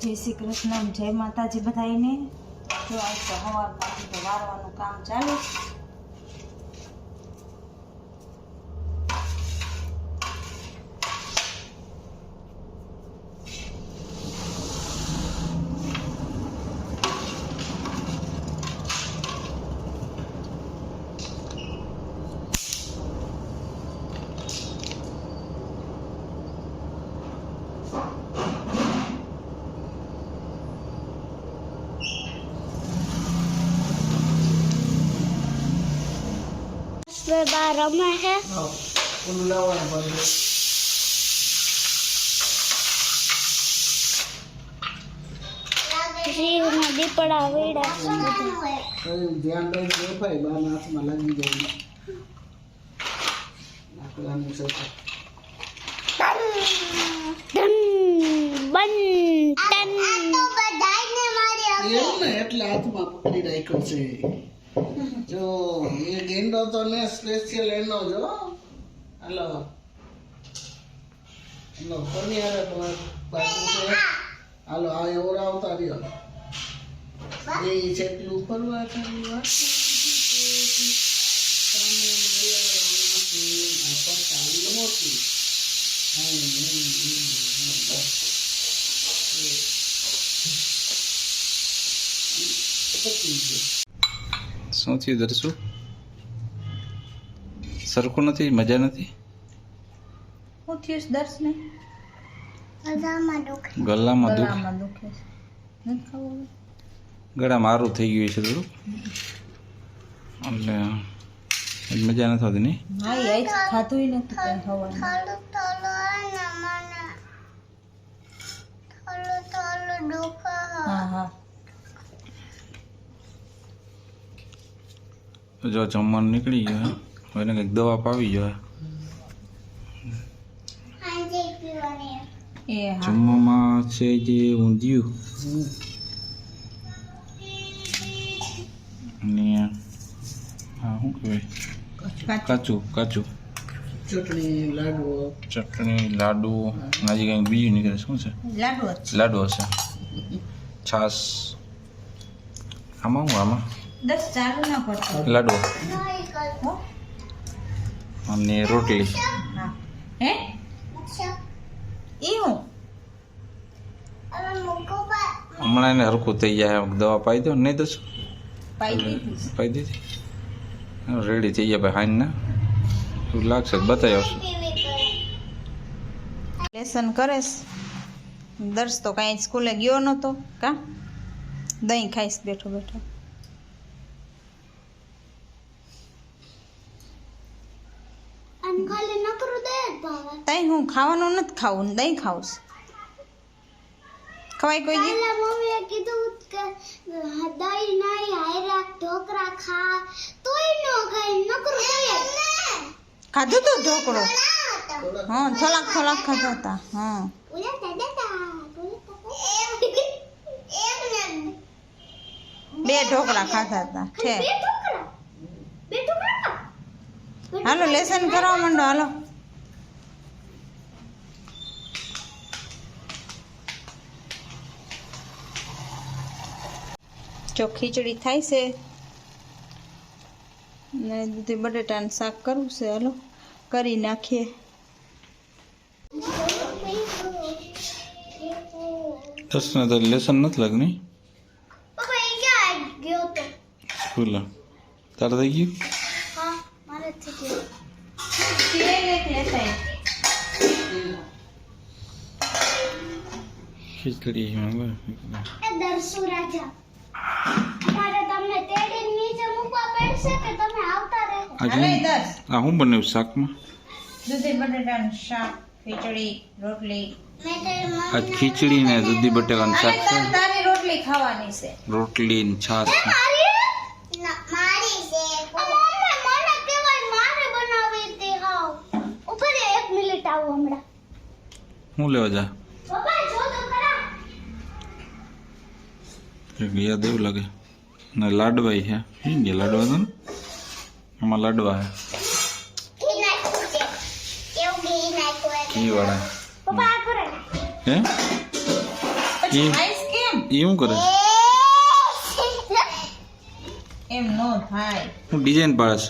જય શ્રી કૃષ્ણ, જય માતાજી બધાને। જો આજ તો સવારમાંથી તો વારવાનું કામ ચાલે છે। बार रमा है दीपड़ा वेड़ा ध्यान रखिए भाई बार हाथ में लगी जाएगी बन टन तो बधाई ने मारी એટલે હાથમાં પકડી રાખ્યો છે। જો એ ગેંડો તો ને સ્પેશિયલ એનો જો હાલો એનો કોની હારે બાજુ છે હાલો આ એવડાવતા રહ્યો એ જેટલું ફરવા કરી વાત શું થયું દર્શુ? સરખું નથી, મજા નથી? શું થયું દર્શને? ગળામાં દુખે છે, નથી ખાવું? ગળા મારું થઈ ગયું છે થોડું, એટલે મજા નથી આવતી નહીં? હા એ આજ ખાધું નથી કઈ ખાવાનું। હા હા જો જમવાનું નીકળી ગયું, હવે એને કંઈક દવા પાવી જોઈએ। એ હા જમવામાં છે જે ઊંધિયું અને હા શું કહેવાય કાચું ચટણી લાડુ હજી કંઈક બીજું નીકળે, શું છે? લાડુ હશે, છાશ આમાં હું આમાં દસ ચાલુ ના પડતો લાડુ અને રોટલી। હા હે ઈ હું હમણાં એને હરખું થઈ જાય, દવા પાઈ દો નહીં દસ પાઈ દીધી પાઈ દીધી, રેડી થઈ જાય ભાઈ હાઈન ના એવું લાગશે બતાવી આવશું। લેસન કરેશ દર્શ તો કાંઈ સ્કૂલે ગયો નતો કા દહીં ખાઈશ બેઠો બેઠો। તઈ હું ખાવાનું નથી ખાવું, દહીં ખાવું છે। ખવાય કોઈ દી? મમ્મીએ કીધું કે દહીં નહીં હાયરા ઢોકરા ખા તોય નો ખાઈ નકરું દહીં ખાધું તું ઢોકળો? હા થોડાક ખાધા હતા। હા બે ઢોકળા ખાધા હતા છે। હાલો લેસન કરવા માંડો હાલો। જો ખીચડી થાય છે ને દૂધી બટેટાનું શાક કરવું છે। હાલો કરી નાખીએ. દર્શને તો લેસન નથી લાગની પપ્પા એ ક્યાં ગયો તો? સ્કૂલ તારે થઈ ગયું હા મારે થઈ ગયો. તેલ એક લેતા આય. ખીચડી એ દરસુ રાજા મારે તમને તેડીને નીચે મૂકવા પડશે કે તમે આવતા રહેશો? હાલે દસ. આ હું બનાવ્યું શાકમાં દૂધી બટેટાનું શાક, ખીચડી, રોટલી. મેં તો આજ ખીચડી ને દૂધી બટેકાનું શાક છે તારી રોટલી ખાવાની છે. રોટલી ને છાશ ને. મારી છે મમ્મી મને કહેવાય મારે બનાવી હતી હાવ ઉપર 1 મિનિટ આવો હમણાં. હું લેવા જા પપ્પા જો તો ખરા એક યાદ એવું લાગે ને લાડવા છે શું ગયા લાડવા તો ને એમાં લાડવા છે ઘી નાખ્યું છે કેવું ઘી નાખ્યું ઘી વાળા પપ્પા આ કરે હે પછી ઈ- ખાઈશ કેમ? એ શું કરે એમ નો થાય. હું ડિઝાઇન પાડસ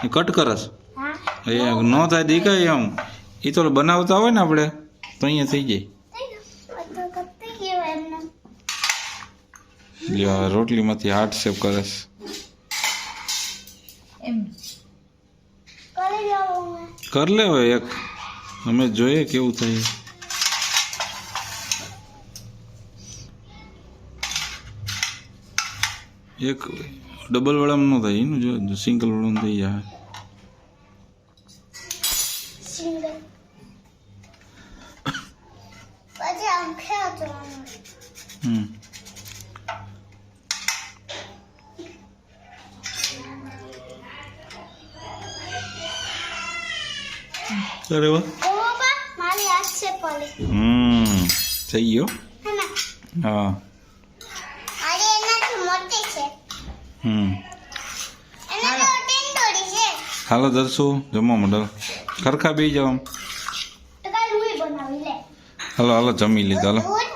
એ કટ કરસ હા એ ન થાય દેખાય એમ એ તો બનાવતા હોય ને આપણે તો અહીંયા થઈ જાય તો કત્તી ગયો એમને લ્યો રોટલીમાંથી હાર્ટ શેપ કરસ એમ કરી જાવ કર લે હવે એક અમે જોઈએ કેવું થાય એક ડબલ વાળામાં ન થાય એનું જો સિંગલ વાળામાં થઈ જાય સિંગલ પછી આમ ખેંચો હમ અરે વાહ પપ્પા મારી હાથ છે પોલી થઈ ગયો હે ને હા અરે એનાથી મોટી છે એના તો ટેન્ડોરી છે હાલો દર્શુ જમવા માંડો ખરખા બેસી જાવ આમ તો કાલ હું બનાવી લે હાલો હાલો જમી લીધા હાલો હું